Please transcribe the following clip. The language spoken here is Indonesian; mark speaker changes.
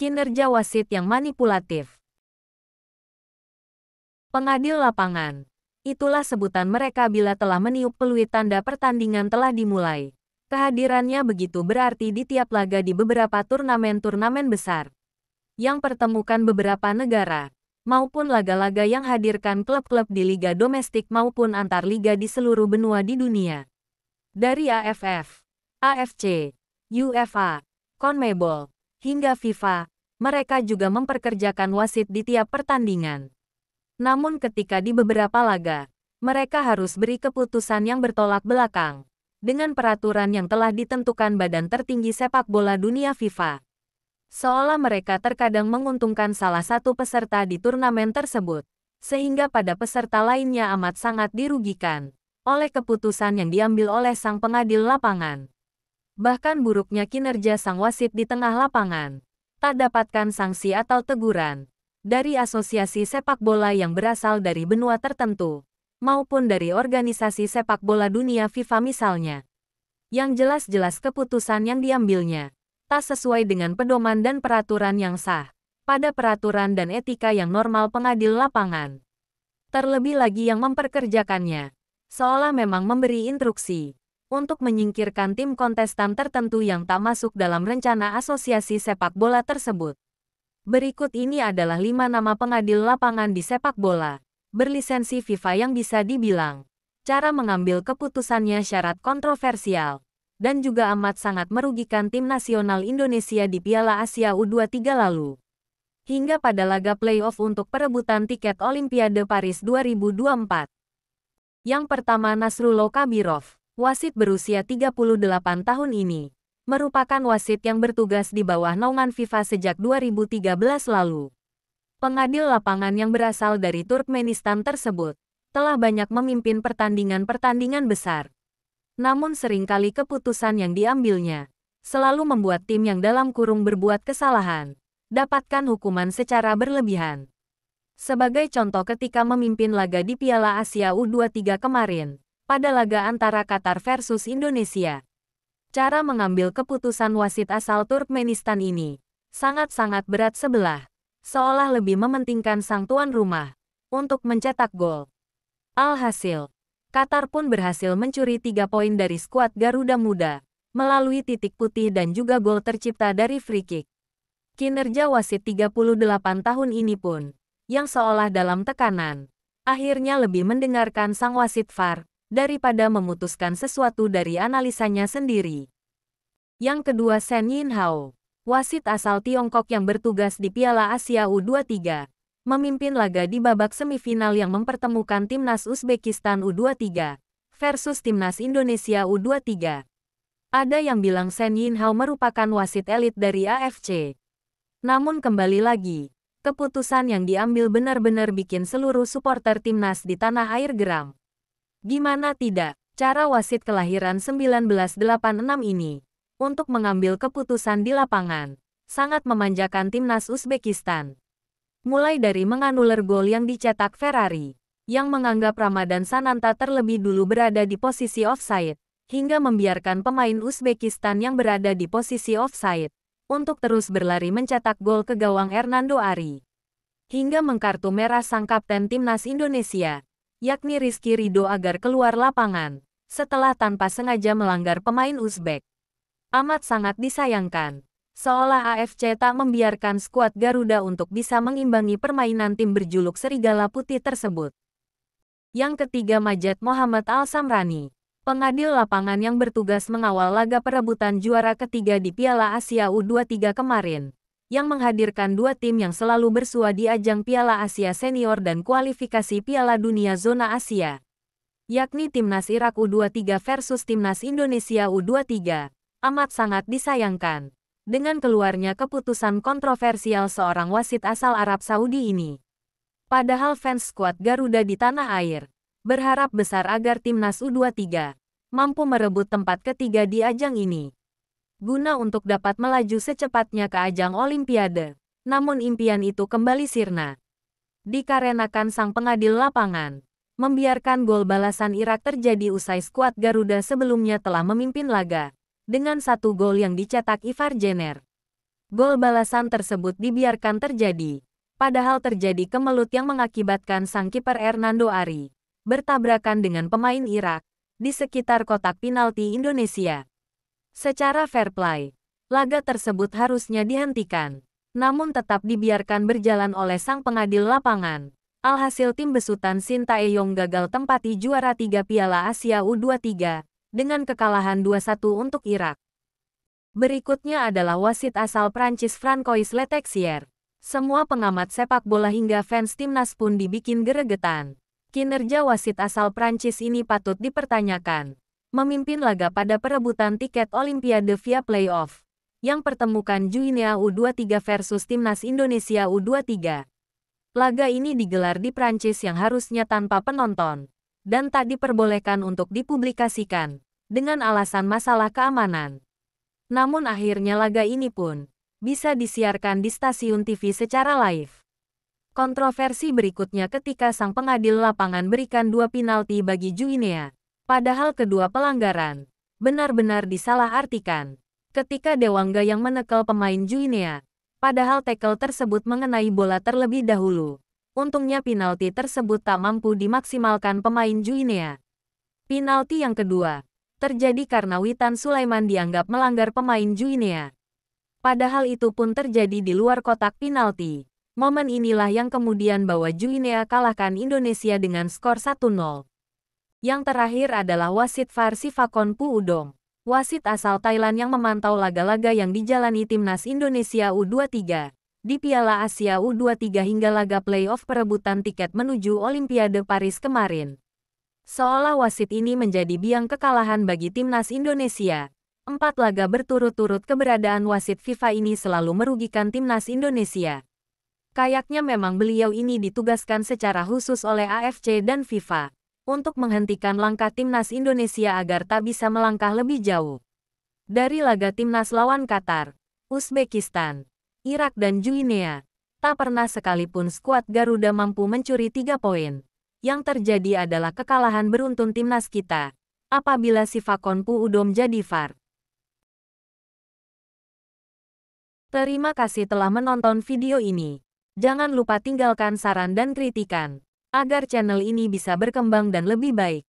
Speaker 1: Kinerja wasit yang manipulatif. Pengadil lapangan. Itulah sebutan mereka bila telah meniup peluit tanda pertandingan telah dimulai. Kehadirannya begitu berarti di tiap laga di beberapa turnamen-turnamen besar yang pertemukan beberapa negara, maupun laga-laga yang hadirkan klub-klub di liga domestik maupun antar liga di seluruh benua di dunia. Dari AFF, AFC, UEFA, CONMEBOL, hingga FIFA, mereka juga memperkerjakan wasit di tiap pertandingan. Namun ketika di beberapa laga, mereka harus beri keputusan yang bertolak belakang dengan peraturan yang telah ditentukan Badan Tertinggi Sepak Bola Dunia FIFA. Seolah mereka terkadang menguntungkan salah satu peserta di turnamen tersebut, sehingga pada peserta lainnya amat sangat dirugikan oleh keputusan yang diambil oleh sang pengadil lapangan. Bahkan buruknya kinerja sang wasit di tengah lapangan tak dapatkan sanksi atau teguran dari asosiasi sepak bola yang berasal dari benua tertentu, maupun dari organisasi sepak bola dunia FIFA misalnya. Yang jelas-jelas keputusan yang diambilnya tak sesuai dengan pedoman dan peraturan yang sah pada peraturan dan etika yang normal pengadil lapangan. Terlebih lagi yang memperkerjakannya, seolah memang memberi instruksi untuk menyingkirkan tim kontestan tertentu yang tak masuk dalam rencana asosiasi sepak bola tersebut. Berikut ini adalah 5 nama pengadil lapangan di sepak bola berlisensi FIFA yang bisa dibilang cara mengambil keputusannya syarat kontroversial dan juga amat sangat merugikan tim nasional Indonesia di Piala Asia U23 lalu. Hingga pada laga playoff untuk perebutan tiket Olimpiade Paris 2024. Yang pertama Nasrullah Kabirov. Wasit berusia 38 tahun ini merupakan wasit yang bertugas di bawah naungan FIFA sejak 2013 lalu. Pengadil lapangan yang berasal dari Turkmenistan tersebut telah banyak memimpin pertandingan-pertandingan besar. Namun seringkali keputusan yang diambilnya selalu membuat tim yang dalam kurung berbuat kesalahan dapatkan hukuman secara berlebihan. Sebagai contoh ketika memimpin laga di Piala Asia U23 kemarin, pada laga antara Qatar versus Indonesia. Cara mengambil keputusan wasit asal Turkmenistan ini sangat-sangat berat sebelah, seolah lebih mementingkan sang tuan rumah untuk mencetak gol. Alhasil, Qatar pun berhasil mencuri 3 poin dari skuad Garuda Muda melalui titik putih dan juga gol tercipta dari free kick. Kinerja wasit 38 tahun ini pun, yang seolah dalam tekanan, akhirnya lebih mendengarkan sang wasit VAR daripada memutuskan sesuatu dari analisanya sendiri. Yang kedua Shen Yinhao, wasit asal Tiongkok yang bertugas di Piala Asia U23, memimpin laga di babak semifinal yang mempertemukan timnas Uzbekistan U23 versus timnas Indonesia U23. Ada yang bilang Shen Yinhao merupakan wasit elit dari AFC. Namun kembali lagi, keputusan yang diambil benar-benar bikin seluruh supporter timnas di tanah air geram. Gimana tidak, cara wasit kelahiran 1986 ini untuk mengambil keputusan di lapangan sangat memanjakan timnas Uzbekistan. Mulai dari menganulir gol yang dicetak Ferrari, yang menganggap Ramadan Sananta terlebih dulu berada di posisi offside, hingga membiarkan pemain Uzbekistan yang berada di posisi offside untuk terus berlari mencetak gol ke gawang Hernando Ari. Hingga mengkartu merah sang kapten timnas Indonesia, yakni Rizky Ridho agar keluar lapangan, setelah tanpa sengaja melanggar pemain Uzbek. Amat sangat disayangkan, seolah AFC tak membiarkan skuad Garuda untuk bisa mengimbangi permainan tim berjuluk Serigala Putih tersebut. Yang ketiga Majed Mohamed Al-Samrani, pengadil lapangan yang bertugas mengawal laga perebutan juara ketiga di Piala Asia U23 kemarin, yang menghadirkan 2 tim yang selalu bersua di ajang Piala Asia Senior dan kualifikasi Piala Dunia Zona Asia, yakni Timnas Irak U23 versus Timnas Indonesia U23, amat sangat disayangkan dengan keluarnya keputusan kontroversial seorang wasit asal Arab Saudi ini. Padahal fans skuad Garuda di tanah air berharap besar agar Timnas U23 mampu merebut tempat ketiga di ajang ini, guna untuk dapat melaju secepatnya ke ajang Olimpiade. Namun impian itu kembali sirna, dikarenakan sang pengadil lapangan membiarkan gol balasan Irak terjadi usai skuad Garuda sebelumnya telah memimpin laga dengan 1 gol yang dicetak Ivar Jenner. Gol balasan tersebut dibiarkan terjadi. Padahal terjadi kemelut yang mengakibatkan sang kiper Hernando Ari bertabrakan dengan pemain Irak di sekitar kotak penalti Indonesia. Secara fair play, laga tersebut harusnya dihentikan, namun tetap dibiarkan berjalan oleh sang pengadil lapangan. Alhasil tim besutan Sintayong gagal tempati juara 3 Piala Asia U23 dengan kekalahan 2-1 untuk Irak. Berikutnya adalah wasit asal Prancis Francois Letexier. Semua pengamat sepak bola hingga fans timnas pun dibikin geregetan. Kinerja wasit asal Prancis ini patut dipertanyakan. Memimpin laga pada perebutan tiket Olimpiade via playoff, yang pertemukan Guinea U23 versus timnas Indonesia U23. Laga ini digelar di Prancis yang harusnya tanpa penonton, dan tak diperbolehkan untuk dipublikasikan, dengan alasan masalah keamanan. Namun akhirnya laga ini pun bisa disiarkan di stasiun TV secara live. Kontroversi berikutnya ketika sang pengadil lapangan berikan 2 penalti bagi Guinea. Padahal kedua pelanggaran benar-benar disalahartikan. Ketika Dewangga yang menekel pemain Guinea, padahal tackle tersebut mengenai bola terlebih dahulu. Untungnya penalti tersebut tak mampu dimaksimalkan pemain Guinea. Penalti yang kedua terjadi karena Witan Sulaiman dianggap melanggar pemain Guinea. Padahal itu pun terjadi di luar kotak penalti. Momen inilah yang kemudian bawa Guinea kalahkan Indonesia dengan skor 1-0. Yang terakhir adalah wasit VAR Sivakon Puudong. Wasit asal Thailand yang memantau laga-laga yang dijalani timnas Indonesia U23 di Piala Asia U23 hingga laga playoff perebutan tiket menuju Olimpiade Paris kemarin. Seolah wasit ini menjadi biang kekalahan bagi timnas Indonesia. 4 laga berturut-turut keberadaan wasit FIFA ini selalu merugikan timnas Indonesia. Kayaknya memang beliau ini ditugaskan secara khusus oleh AFC dan FIFA untuk menghentikan langkah timnas Indonesia agar tak bisa melangkah lebih jauh. Dari laga timnas lawan Qatar, Uzbekistan, Irak dan Guinea, tak pernah sekalipun skuad Garuda mampu mencuri 3 poin. Yang terjadi adalah kekalahan beruntun timnas kita apabila Sivakon Puudom jadi VAR. Terima kasih telah menonton video ini. Jangan lupa tinggalkan saran dan kritikan, agar channel ini bisa berkembang dan lebih baik.